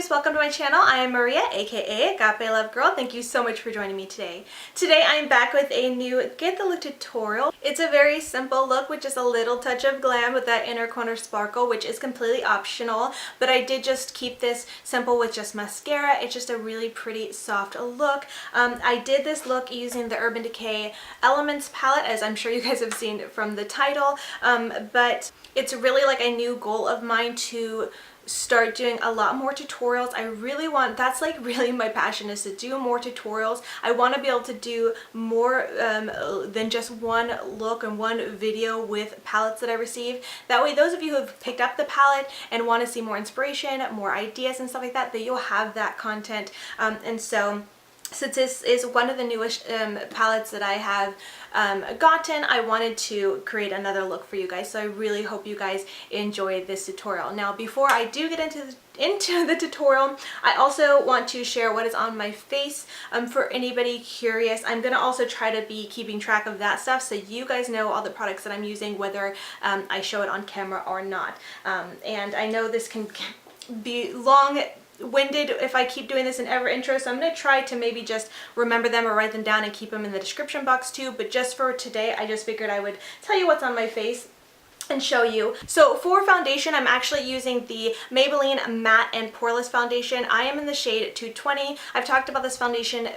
guys, welcome to my channel. I am Maria, aka Agape Love Girl. Thank you so much for joining me today. Today I'm back with a new Get the Look tutorial. It's a very simple look with just a little touch of glam with that inner corner sparkle, which is completely optional, but I did just keep this simple with just mascara. It's just a really pretty soft look. I did this look using the Urban Decay Elements palette, as I'm sure you guys have seen from the title, but it's really like a new goal of mine to start doing a lot more tutorials. I really want, that's like really my passion, is to do more tutorials. I want to be able to do more than just one look and one video with palettes that I receive. That way those of you who have picked up the palette and want to see more inspiration, more ideas and stuff like that, that you'll have that content. And so since this is one of the newest palettes that I have gotten, I wanted to create another look for you guys. So I really hope you guys enjoy this tutorial. Now, before I do get into the tutorial, I also want to share what is on my face for anybody curious. I'm going to also try to be keeping track of that stuff so you guys know all the products that I'm using, whether I show it on camera or not. And I know this can be long-winded if I keep doing this in every intro, so I'm going to try to maybe just remember them or write them down and keep them in the description box too. But just for today, I just figured I would tell you what's on my face and show you. So for foundation, I'm actually using the Maybelline Matte and Poreless Foundation. I am in the shade 220. I've talked about this foundation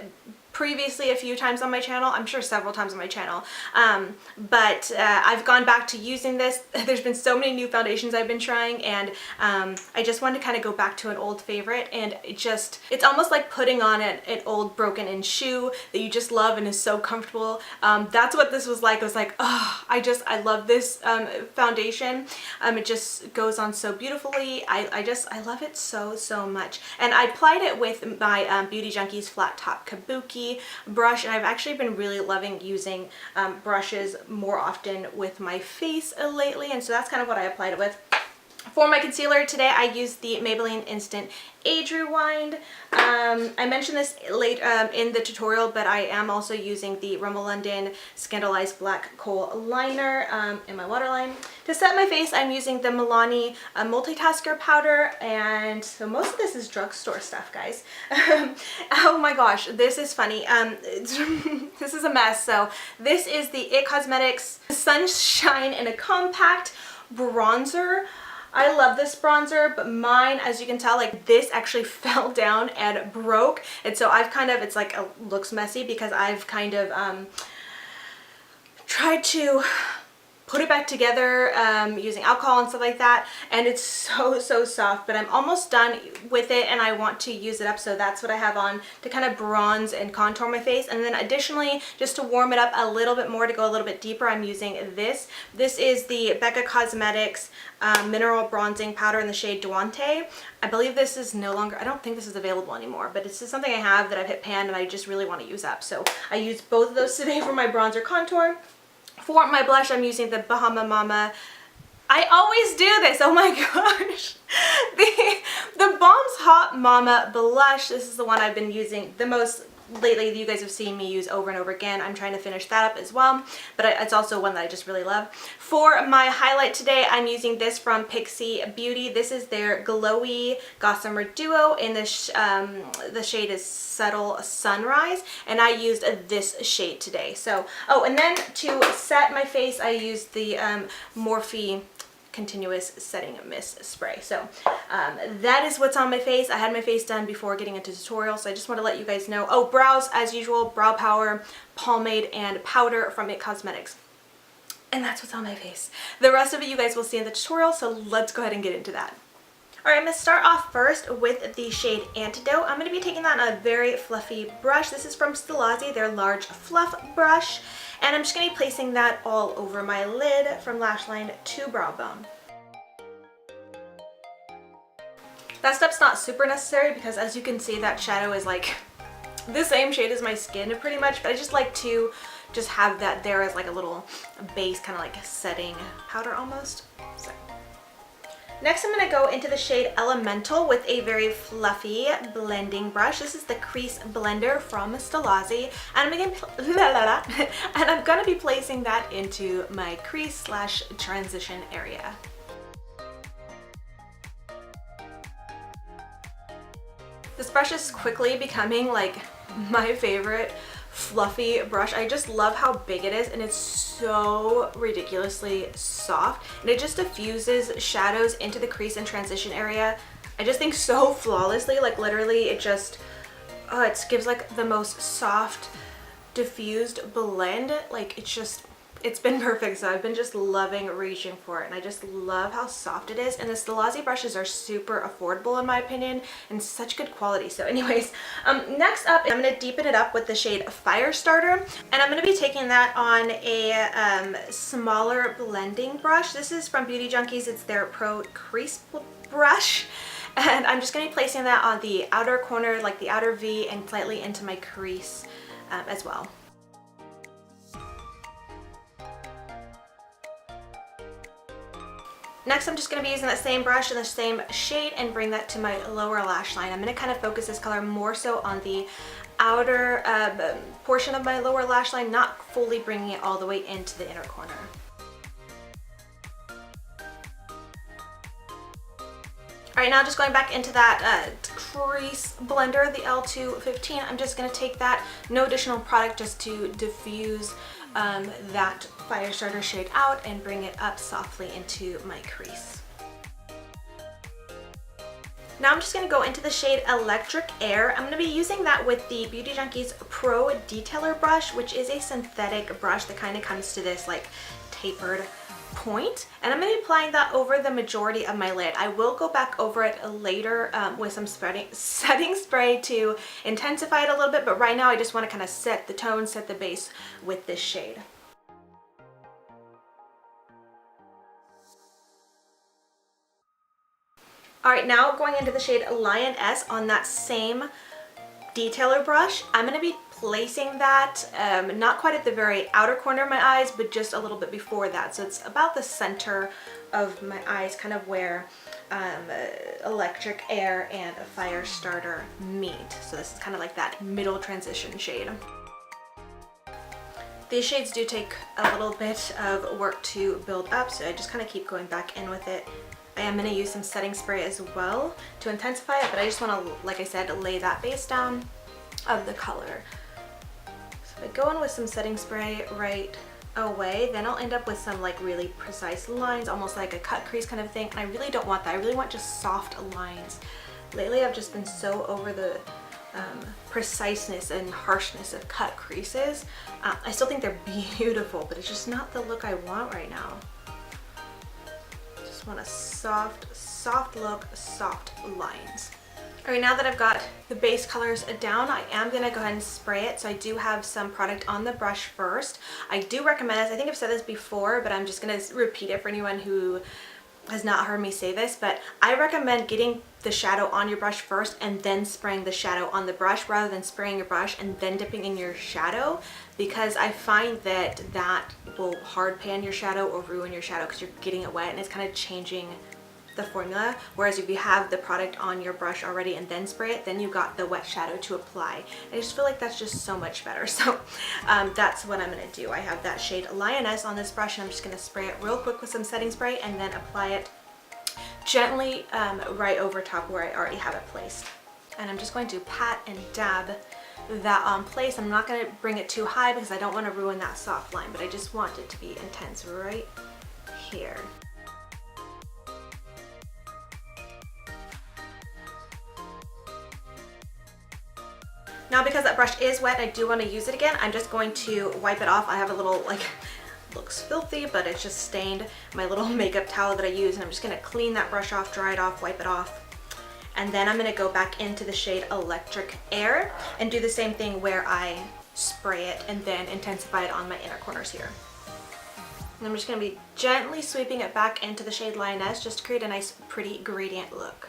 previously a few times on my channel, I'm sure several times on my channel, but I've gone back to using this. There's been so many new foundations I've been trying, and I just wanted to kind of go back to an old favorite, and it's almost like putting on an old broken-in shoe that you just love and is so comfortable. That's what this was like. I was like, oh, I love this foundation. It just goes on so beautifully. I love it so much. And I applied it with my Beauty Junkees flat top kabuki brush, and I've actually been really loving using brushes more often with my face lately, and so that's kind of what I applied it with. For my concealer today, I used the Maybelline Instant Age Rewind. I mentioned this late in the tutorial, but I am also using the Rimmel London Scandalized Black Kohl Liner in my waterline. To set my face, I'm using the Milani Multitasker Powder, and so most of this is drugstore stuff, guys. Oh my gosh, this is funny. This is a mess. So this is the It Cosmetics Sunshine in a Compact Bronzer. I love this bronzer, but mine, as you can tell, like this actually fell down and broke, and so I've kind of, it's like looks messy because I've kind of tried to put it back together using alcohol and stuff like that, and it's so soft, but I'm almost done with it and I want to use it up, so that's what I have on to kind of bronze and contour my face. And then additionally, just to warm it up a little bit more, to go a little bit deeper, I'm using this. This is the Becca Cosmetics Mineral Bronzing Powder in the shade Duante. I believe this is no longer, I don't think this is available anymore, but it's just something I have that I've hit pan and I just really want to use up. So I used both of those today for my bronzer contour. For my blush, I'm using the Bahama Mama. I always do this, oh my gosh. The Balm's Hot Mama blush. This is the one I've been using the most lately, that you guys have seen me use over and over again. I'm trying to finish that up as well, but it's also one that I just really love. For my highlight today, I'm using this from Pixie Beauty. This is their Glowy Gossamer Duo, and the shade is Subtle Sunrise, and I used this shade today. So, oh, and then to set my face, I used the Morphe Continuous Setting Mist Spray. So that is what's on my face. I had my face done before getting into tutorial, so I just want to let you guys know. Oh, brows, as usual, Brow Power, Pomade, and Powder from It Cosmetics. And that's what's on my face. The rest of it you guys will see in the tutorial, so let's go ahead and get into that. Alright, I'm going to start off first with the shade Antidote. I'm going to be taking that on a very fluffy brush. This is from Stilazzi, their large fluff brush. And I'm just going to be placing that all over my lid from lash line to brow bone. That step's not super necessary because, as you can see, that shadow is like the same shade as my skin pretty much, but I just like to just have that there as like a little base, kind of like setting powder almost. So. Next, I'm going to go into the shade Elemental with a very fluffy blending brush. This is the Crease blender from Stilazzi, and I'm going to be placing that into my crease / transition area. This brush is quickly becoming like my favorite fluffy brush. I just love how big it is, and it's so ridiculously soft, and it just diffuses shadows into the crease and transition area. I just think so flawlessly. Like literally it just it gives like the most soft diffused blend. Like it's been perfect. So I've been just loving reaching for it, and I just love how soft it is. And the Stilazzi brushes are super affordable in my opinion and such good quality. So anyways, next up I'm going to deepen it up with the shade Firestarter, and I'm going to be taking that on a smaller blending brush. This is from Beauty Junkees. It's their Pro Crease brush, and I'm just going to be placing that on the outer corner, like the outer V, and slightly into my crease as well. Next, I'm just going to be using that same brush in the same shade and bring that to my lower lash line. I'm going to kind of focus this color more so on the outer portion of my lower lash line, not fully bringing it all the way into the inner corner. Alright, now just going back into that crease blender, the L215, I'm just going to take that, no additional product, just to diffuse that Firestarter shade out and bring it up softly into my crease. Now I'm just going to go into the shade Electric Air. I'm going to be using that with the Beauty Junkees Pro Detailer brush, which is a synthetic brush that kind of comes to this like tapered point, and I'm going to be applying that over the majority of my lid. I will go back over it later with some setting spray to intensify it a little bit, but right now I just want to kind of set the tone, set the base with this shade. Alright, now going into the shade Lioness on that same detailer brush, I'm going to be placing that not quite at the very outer corner of my eyes, but just a little bit before that. So it's about the center of my eyes, kind of where Electric Air and Firestarter meet. So this is kind of like that middle transition shade. These shades do take a little bit of work to build up, so I just kind of keep going back in with it. I am going to use some setting spray as well to intensify it, but I just want to, like I said, lay that base down of the color. So if I go in with some setting spray right away, then I'll end up with some like really precise lines, almost like a cut crease kind of thing, and I really don't want that. I really want just soft lines. Lately I've just been so over the preciseness and harshness of cut creases. I still think they're beautiful, but it's just not the look I want right now. Want a soft look, soft lines. Alright, now that I've got the base colors down, I am going to go ahead and spray it. So I do have some product on the brush first. I do recommend this. I think I've said this before, but I'm just going to repeat it for anyone who has not heard me say this, but I recommend getting the shadow on your brush first and then spraying the shadow on the brush rather than spraying your brush and then dipping in your shadow, because I find that that will hard pan your shadow or ruin your shadow because you're getting it wet and it's kind of changing the formula. Whereas if you have the product on your brush already and then spray it, then you got the wet shadow to apply. I just feel like that's just so much better. So that's what I'm going to do. I have that shade Lioness on this brush, and I'm just going to spray it real quick with some setting spray and then apply it gently right over top where I already have it placed. And I'm just going to pat and dab that on place. I'm not going to bring it too high because I don't want to ruin that soft line, but I just want it to be intense right here. Now because that brush is wet, I do want to use it again. I'm just going to wipe it off. I have a little, like, looks filthy, but it's just stained, my little makeup towel that I use, and I'm just going to clean that brush off, dry it off, wipe it off. And then I'm going to go back into the shade Electric Air and do the same thing where I spray it and then intensify it on my inner corners here. And I'm just going to be gently sweeping it back into the shade Lioness just to create a nice pretty gradient look.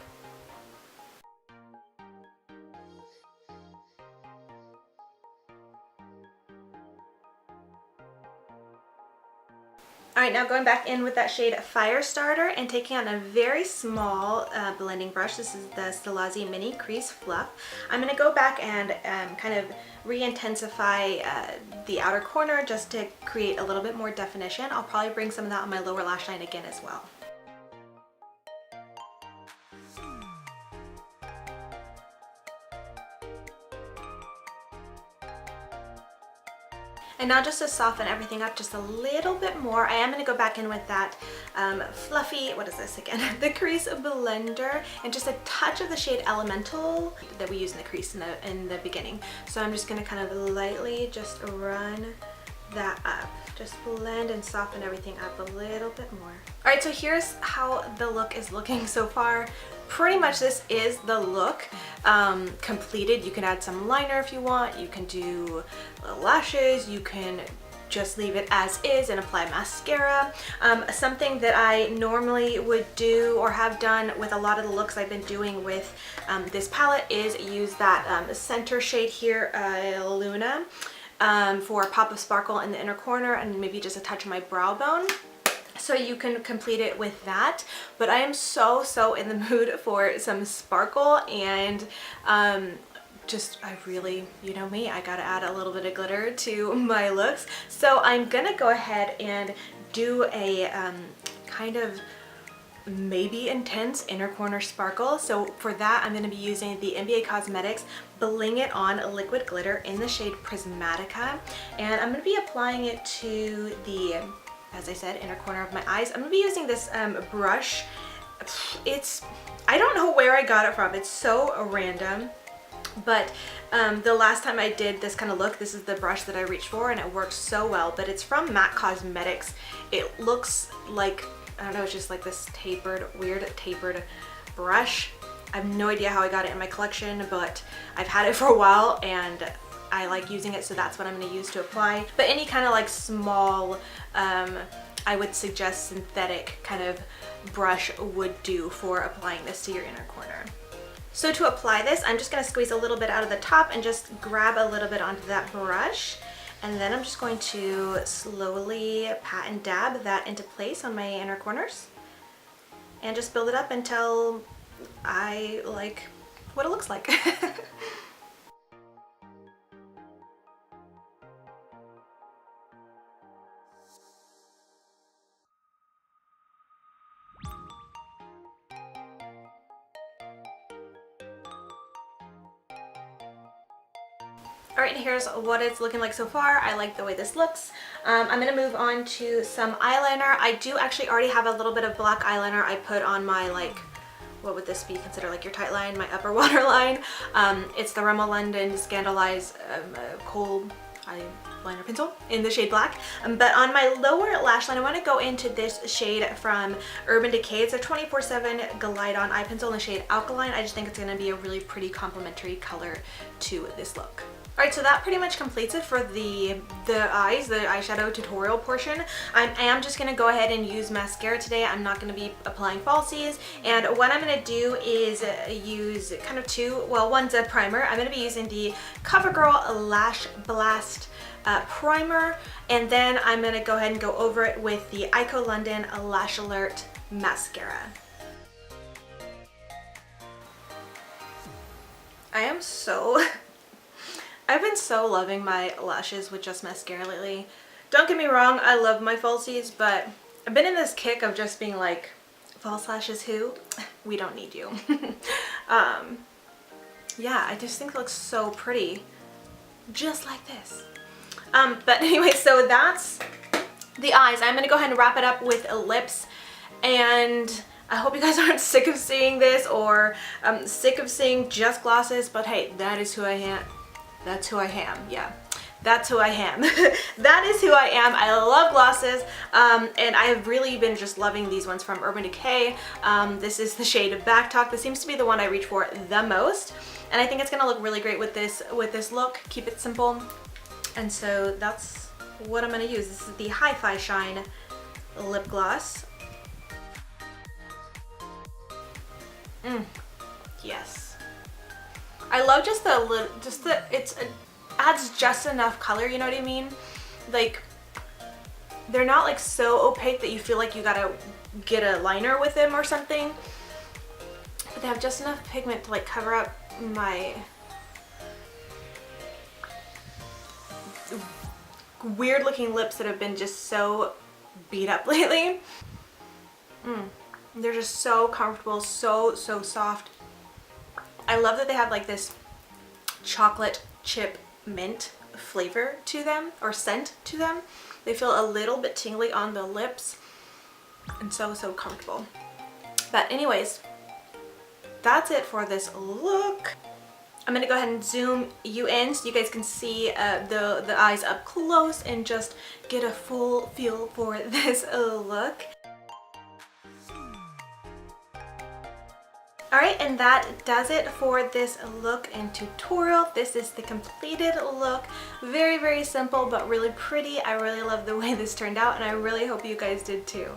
Alright, now going back in with that shade Firestarter and taking on a very small blending brush. This is the Stilazzi Mini Crease Fluff. I'm going to go back and kind of re-intensify the outer corner just to create a little bit more definition. I'll probably bring some of that on my lower lash line again as well. And now just to soften everything up just a little bit more, I am going to go back in with that fluffy, what is this again? The Crease blender, and just a touch of the shade Elemental that we use in the crease in the beginning. So I'm just going to kind of lightly just run that up. Just blend and soften everything up a little bit more. All right, so here's how the look is looking so far. Pretty much this is the look completed. You can add some liner if you want. You can do lashes. You can just leave it as is and apply mascara. Something that I normally would do or have done with a lot of the looks I've been doing with this palette is use that center shade here, Luna, for a pop of sparkle in the inner corner and maybe just a touch of my brow bone. So you can complete it with that, but I am so in the mood for some sparkle, and I really, you know me, I gotta add a little bit of glitter to my looks. So I'm gonna go ahead and do a kind of maybe intense inner corner sparkle. So for that, I'm going to be using the MBA Cosmetics Bling It On liquid glitter in the shade Prismatica, and I'm going to be applying it to the, as I said, inner corner of my eyes. I'm going to be using this brush. I don't know where I got it from. It's so random, but the last time I did this kind of look, this is the brush that I reached for, and it works so well. But it's from MAC Cosmetics. It looks like, I don't know, it's just like this weird tapered brush. I have no idea how I got it in my collection, but I've had it for a while and I like using it, so that's what I'm going to use to apply. But any kind of like small, I would suggest synthetic kind of brush would do for applying this to your inner corner. So to apply this, I'm just going to squeeze a little bit out of the top and just grab a little bit onto that brush. And then I'm just going to slowly pat and dab that into place on my inner corners and just build it up until I like what it looks like. Alright, here's what it's looking like so far. I like the way this looks. I'm going to move on to some eyeliner. I do actually already have a little bit of black eyeliner I put on my, like, what would this be considered, like your tight line, my upper waterline. It's the Rimmel London Scandaleyes kohl eyeliner pencil in the shade black. But on my lower lash line, I want to go into this shade from Urban Decay. It's a 24/7 Glide On eye pencil in the shade Alkaline. I just think it's going to be a really pretty complementary color to this look. Alright, so that pretty much completes it for the eyes, the eyeshadow tutorial portion. I am just going to go ahead and use mascara today. I'm not going to be applying falsies. And what I'm going to do is use kind of two, well, one's a primer. I'm going to be using the CoverGirl Lash Blast primer. And then I'm going to go ahead and go over it with the Ico London Lash Alert mascara. I've been so loving my lashes with just mascara lately. Don't get me wrong, I love my falsies, but I've been in this kick of just being like, false lashes who? We don't need you. Yeah, I just think it looks so pretty. Just like this. But anyway, so that's the eyes. I'm going to go ahead and wrap it up with lips, and I hope you guys aren't sick of seeing this or sick of seeing just glosses, but hey, that is who I am. That's who I am, yeah. That's who I am. That is who I am. I love glosses, and I have really been just loving these ones from Urban Decay. This is the shade of Back Talk. This seems to be the one I reach for the most, and I think it's going to look really great with this look. Keep it simple, and so that's what I'm going to use. This is the Hi-Fi Shine lip gloss. Yes. I love just it adds just enough color, you know what I mean? Like, they're not like so opaque that you feel like you gotta get a liner with them or something, but they have just enough pigment to like cover up my weird looking lips that have been just so beat up lately. They're just so comfortable, so soft. I love that they have like this chocolate chip mint flavor to them or scent to them. They feel a little bit tingly on the lips and so comfortable. But anyways, that's it for this look. I'm gonna go ahead and zoom you in so you guys can see the eyes up close and just get a full feel for this look. Alright, and that does it for this look and tutorial. This is the completed look. Very simple but really pretty. I really love the way this turned out and I really hope you guys did too.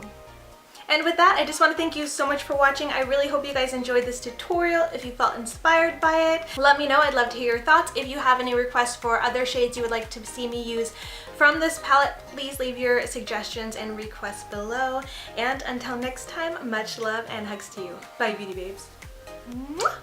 And with that, I just want to thank you so much for watching. I really hope you guys enjoyed this tutorial. If you felt inspired by it, let me know. I'd love to hear your thoughts. If you have any requests for other shades you would like to see me use from this palette, please leave your suggestions and requests below. And until next time, much love and hugs to you. Bye, beauty babes. Mwah!